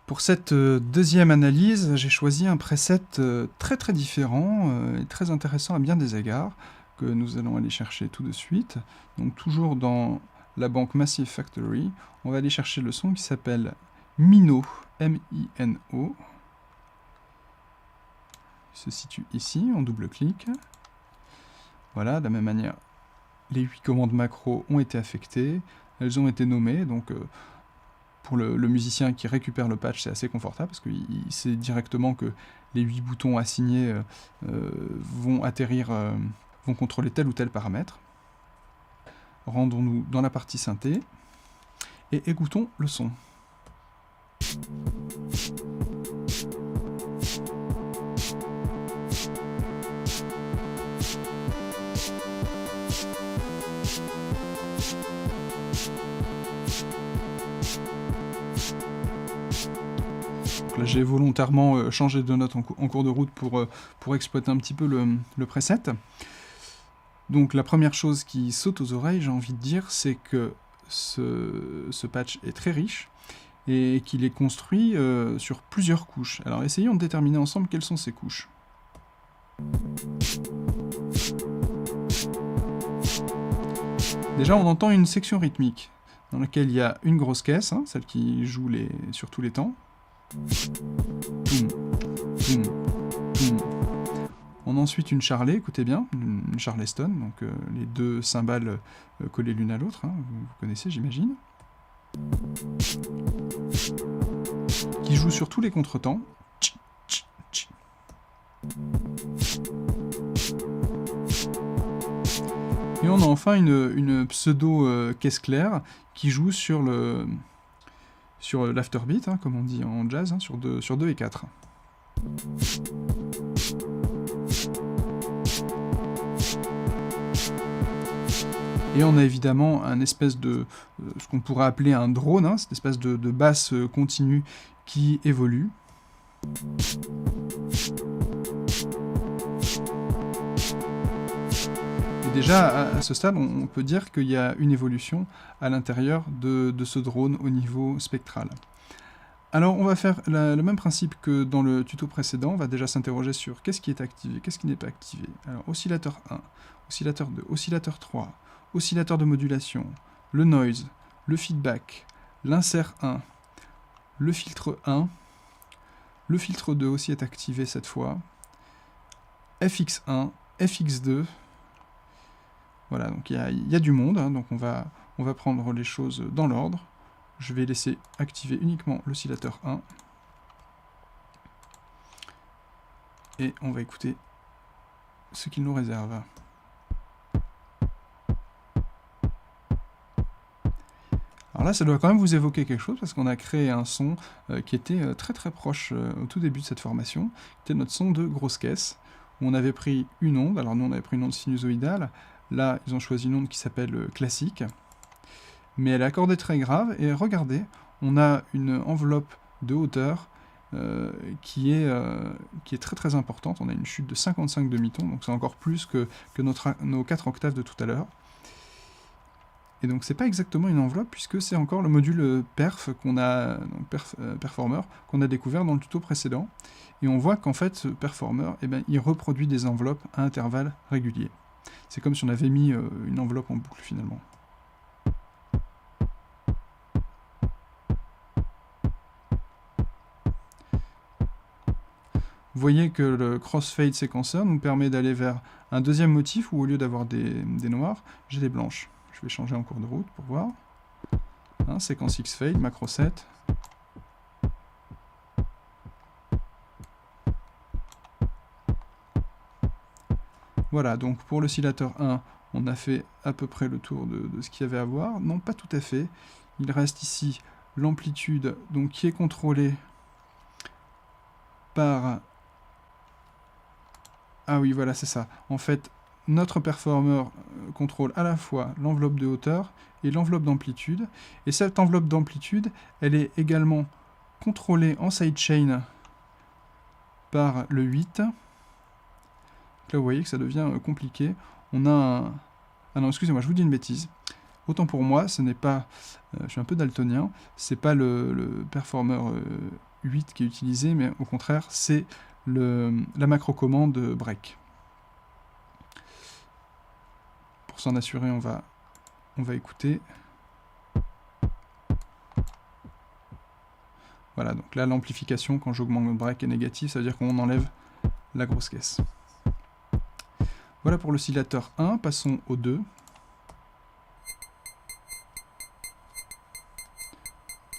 Pour cette deuxième analyse, j'ai choisi un preset très différent et très intéressant à bien des égards, que nous allons aller chercher tout de suite. Donc toujours dans la banque Massive Factory, on va aller chercher le son qui s'appelle Mino, M-I-N-O. Il se situe ici, on double-clique. Voilà, de la même manière, les 8 commandes macro ont été affectées, elles ont été nommées, donc pour le musicien qui récupère le patch, c'est assez confortable, parce qu'il sait directement que les 8 boutons assignés vont atterrir, vont contrôler tel ou tel paramètre. Rendons-nous dans la partie synthé, et écoutons le son. Là, j'ai volontairement changé de note en cours de route pour exploiter un petit peu le preset. Donc la première chose qui saute aux oreilles, j'ai envie de dire, c'est que ce patch est très riche et qu'il est construit sur plusieurs couches. Alors essayons de déterminer ensemble quelles sont ces couches. Déjà, on entend une section rythmique dans laquelle il y a une grosse caisse, hein, celle qui joue sur tous les temps. On a ensuite une charlet, écoutez bien, une charleston, donc les deux cymbales collées l'une à l'autre, hein, vous connaissez j'imagine, qui joue sur tous les contretemps. Et on a enfin une pseudo caisse claire qui joue sur l'afterbeat, hein, comme on dit en jazz, hein, sur 2 et 4. Et on a évidemment un espèce de, ce qu'on pourrait appeler un drone, hein, cette espèce de basse continue qui évolue. Et déjà, à ce stade, on peut dire qu'il y a une évolution à l'intérieur de ce drone au niveau spectral. Alors, on va faire le même principe que dans le tuto précédent. On va déjà s'interroger sur qu'est-ce qui est activé, qu'est-ce qui n'est pas activé. Alors, oscillateur 1, oscillateur 2, oscillateur 3, oscillateur de modulation, le noise, le feedback, l'insert 1, le filtre 1, le filtre 2 aussi est activé cette fois, FX1, FX2. Voilà, donc il y a du monde, hein, donc on va prendre les choses dans l'ordre. Je vais laisser activer uniquement l'oscillateur 1. Et on va écouter ce qu'il nous réserve. Alors là, ça doit quand même vous évoquer quelque chose, parce qu'on a créé un son qui était très proche au tout début de cette formation, qui était notre son de grosse caisse, où on avait pris une onde. Alors nous, on avait pris une onde sinusoïdale. Là, ils ont choisi une onde qui s'appelle classique. Mais elle est accordée très grave, et regardez, on a une enveloppe de hauteur qui est très importante. On a une chute de 55 demi-tons, donc c'est encore plus que nos 4 octaves de tout à l'heure. Et donc c'est pas exactement une enveloppe, puisque c'est encore le module perf qu'on a, donc performer, qu'on a découvert dans le tuto précédent. Et on voit qu'en fait, ce performer, eh ben, il reproduit des enveloppes à intervalles réguliers. C'est comme si on avait mis une enveloppe en boucle finalement. Vous voyez que le crossfade séquenceur nous permet d'aller vers un deuxième motif où au lieu d'avoir des noirs, j'ai des blanches. Je vais changer en cours de route pour voir. Hein, séquence X-fade, macro 7. Voilà, donc pour l'oscillateur 1, on a fait à peu près le tour de ce qu'il y avait à voir. Non, pas tout à fait. Il reste ici l'amplitude, donc qui est contrôlée par... Ah oui, voilà, c'est ça. En fait, notre performer contrôle à la fois l'enveloppe de hauteur et l'enveloppe d'amplitude. Et cette enveloppe d'amplitude, elle est également contrôlée en sidechain par le 8. Là, vous voyez que ça devient compliqué. On a un... Ah non, excusez-moi, je vous dis une bêtise. Autant pour moi, ce n'est pas... je suis un peu daltonien. C'est pas le performer 8 qui est utilisée, mais au contraire, c'est la macro-commande break. Pour s'en assurer, on va écouter. Voilà, donc là, l'amplification, quand j'augmente le break, est négative, ça veut dire qu'on enlève la grosse caisse. Voilà pour l'oscillateur 1, passons au 2.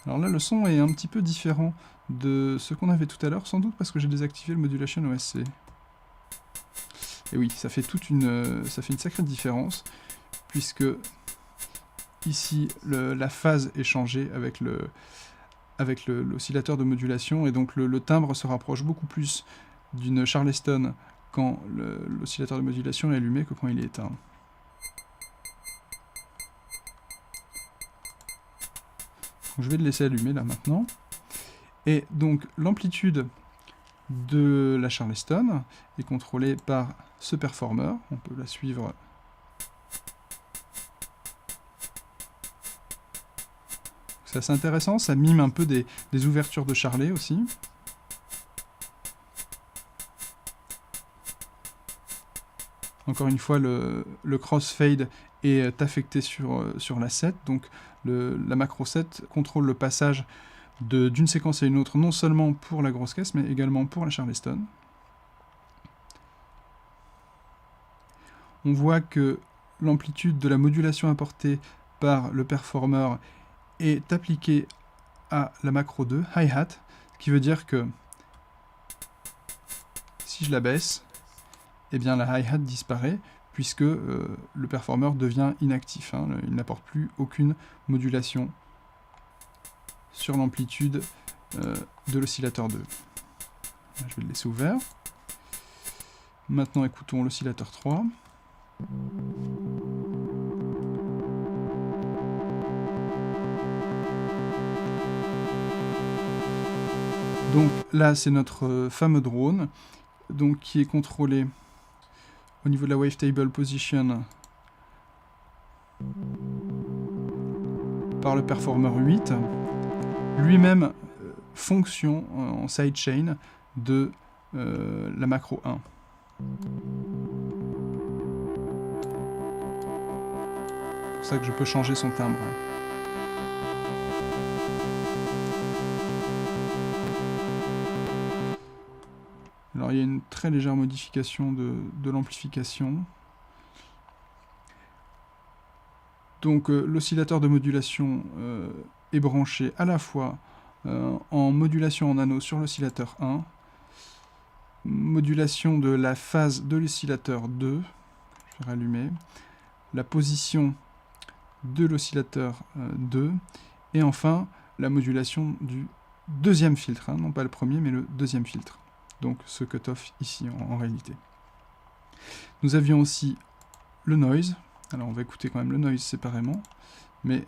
Alors là, le son est un petit peu différent de ce qu'on avait tout à l'heure, sans doute parce que j'ai désactivé le Modulation OSC. Et oui, ça fait une sacrée différence, puisque ici, la phase est changée avec l'oscillateur de modulation, et donc le timbre se rapproche beaucoup plus d'une Charleston quand l'oscillateur de modulation est allumé que quand il est éteint. Donc je vais le laisser allumer là maintenant. Et donc l'amplitude de la Charleston est contrôlée par ce performer. On peut la suivre. C'est assez intéressant, ça mime un peu des ouvertures de charlet aussi. Encore une fois, le crossfade est affecté sur la 7, donc la macro 7 contrôle le passage d'une séquence à une autre, non seulement pour la grosse caisse, mais également pour la Charleston. On voit que l'amplitude de la modulation apportée par le performer est appliquée à la macro 2, hi-hat, ce qui veut dire que si je la baisse, eh bien la hi-hat disparaît, puisque le performer devient inactif. Hein, il n'apporte plus aucune modulation sur l'amplitude de l'oscillateur 2. Là, je vais le laisser ouvert. Maintenant, écoutons l'oscillateur 3. Donc là, c'est notre fameux drone, donc, qui est contrôlé au niveau de la wavetable position par le performer 8, lui-même fonction en sidechain de la macro 1. C'est pour ça que je peux changer son timbre. Alors il y a une très légère modification de l'amplification. Donc l'oscillateur de modulation est branché à la fois en modulation en anneau sur l'oscillateur 1, modulation de la phase de l'oscillateur 2, je vais rallumer, la position de l'oscillateur 2, et enfin la modulation du deuxième filtre, hein, non pas le premier mais le deuxième filtre. Donc ce cutoff ici en réalité. Nous avions aussi le noise. Alors on va écouter quand même le noise séparément, mais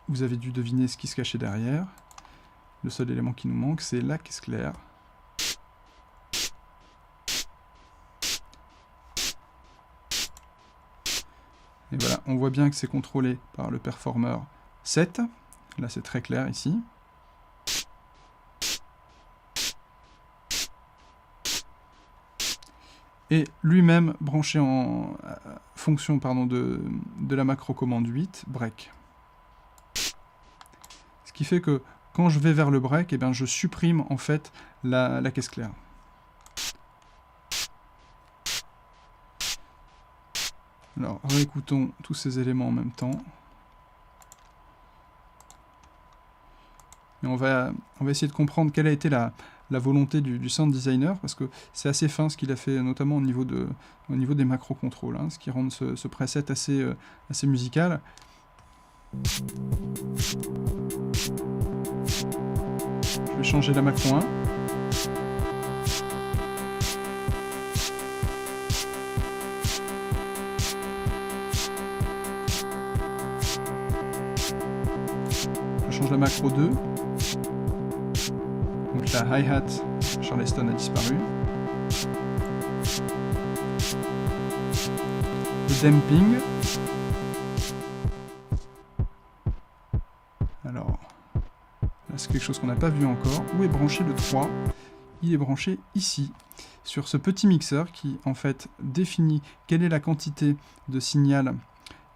vous avez dû deviner ce qui se cachait derrière. Le seul élément qui nous manque, c'est la caisse claire. Et voilà, on voit bien que c'est contrôlé par le performer 7. Là c'est très clair ici. Et lui-même branché en fonction de la macro-commande 8, break. Ce qui fait que quand je vais vers le break, eh bien, je supprime en fait la caisse claire. Alors, réécoutons tous ces éléments en même temps. Et on va essayer de comprendre quelle a été la volonté du sound designer, parce que c'est assez fin ce qu'il a fait, notamment au niveau des macro-contrôles, hein, ce qui rend ce preset assez musical. Je vais changer la macro 1. Je change la macro 2. Donc la hi-hat Charleston a disparu. Le damping. Alors, là, ce quelque chose qu'on n'a pas vu encore. Où est branché le 3? Il est branché ici, sur ce petit mixeur qui en fait définit quelle est la quantité de signal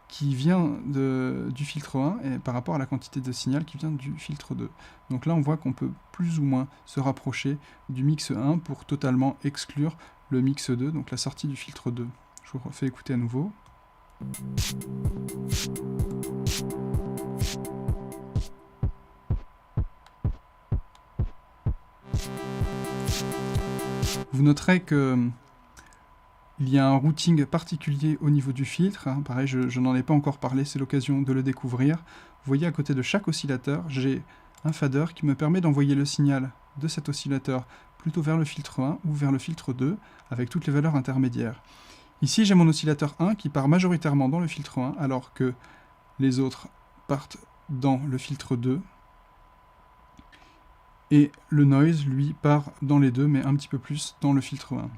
qui vient du filtre 1 et par rapport à la quantité de signal qui vient du filtre 2. Donc là on voit qu'on peut plus ou moins se rapprocher du mix 1 pour totalement exclure le mix 2, donc la sortie du filtre 2. Je vous refais écouter à nouveau. Vous noterez que il y a un routing particulier au niveau du filtre. Hein. Pareil, je n'en ai pas encore parlé, c'est l'occasion de le découvrir. Vous voyez à côté de chaque oscillateur, j'ai un fader qui me permet d'envoyer le signal de cet oscillateur plutôt vers le filtre 1 ou vers le filtre 2 avec toutes les valeurs intermédiaires. Ici, j'ai mon oscillateur 1 qui part majoritairement dans le filtre 1 alors que les autres partent dans le filtre 2. Et le noise, lui, part dans les deux, mais un petit peu plus dans le filtre 1.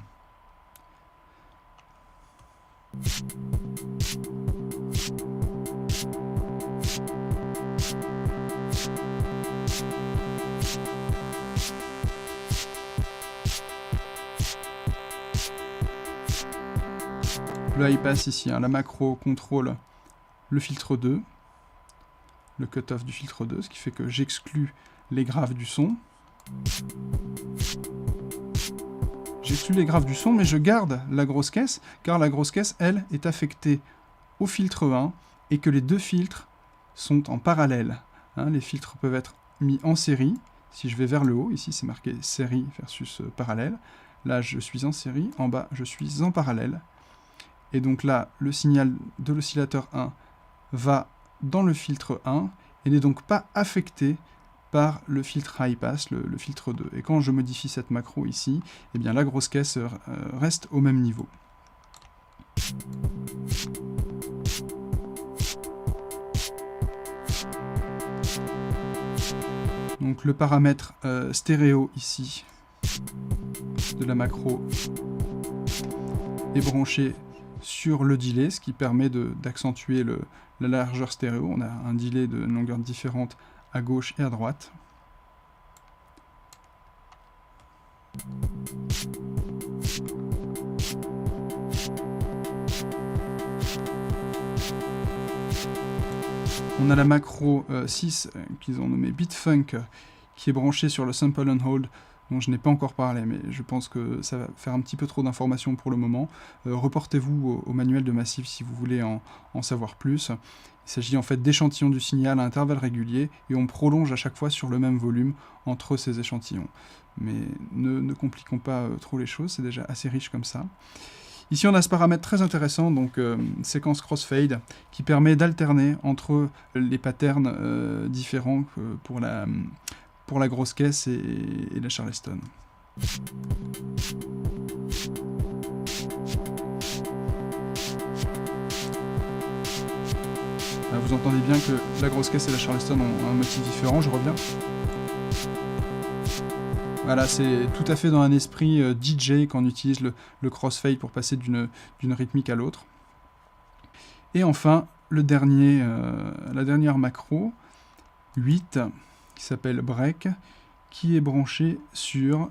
Le high pass ici, hein, la macro contrôle le filtre 2, le cutoff du filtre 2, ce qui fait que j'exclus les graves du son. J'exclus les graves du son, mais je garde la grosse caisse, car la grosse caisse, elle, est affectée au filtre 1, et que les deux filtres sont en parallèle. Hein, les filtres peuvent être mis en série. Si je vais vers le haut, ici c'est marqué série versus parallèle. Là, je suis en série, en bas, je suis en parallèle. Et donc là, le signal de l'oscillateur 1 va dans le filtre 1, et n'est donc pas affecté par le filtre high pass, le filtre 2. Et quand je modifie cette macro ici, eh bien la grosse caisse reste au même niveau. Donc le paramètre stéréo ici de la macro est branché sur le delay, ce qui permet d'accentuer la largeur stéréo. On a un delay de longueur différente à gauche et à droite. On a la macro 6 qu'ils ont nommée Bitfunk qui est branchée sur le Sample and Hold, dont je n'ai pas encore parlé, mais je pense que ça va faire un petit peu trop d'informations pour le moment. Reportez-vous au manuel de Massive si vous voulez en savoir plus. Il s'agit en fait d'échantillons du signal à intervalles réguliers, et on prolonge à chaque fois sur le même volume entre ces échantillons. Mais ne compliquons pas trop les choses, c'est déjà assez riche comme ça. Ici on a ce paramètre très intéressant, donc séquence crossfade, qui permet d'alterner entre les patterns différents pour la grosse caisse et la Charleston. Là, vous entendez bien que la grosse caisse et la Charleston ont un motif différent, je reviens. Voilà, c'est tout à fait dans un esprit DJ quand on utilise le crossfade pour passer d'une rythmique à l'autre. Et enfin, la dernière macro, 8, qui s'appelle Break, qui est branchée sur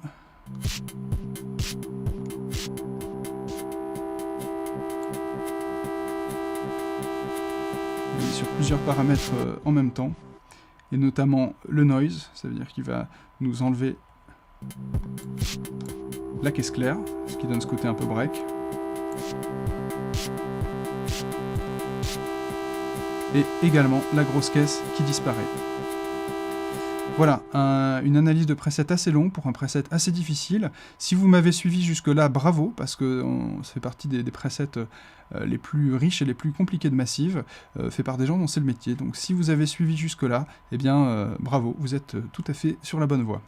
plusieurs paramètres en même temps, et notamment le noise, ça veut dire qu'il va nous enlever la caisse claire, ce qui donne ce côté un peu break. Et également la grosse caisse qui disparaît. Voilà, une analyse de preset assez longue pour un preset assez difficile. Si vous m'avez suivi jusque-là, bravo, parce que ça fait partie des presets les plus riches et les plus compliqués de Massive, fait par des gens dont c'est le métier. Donc si vous avez suivi jusque-là, eh bien bravo, vous êtes tout à fait sur la bonne voie.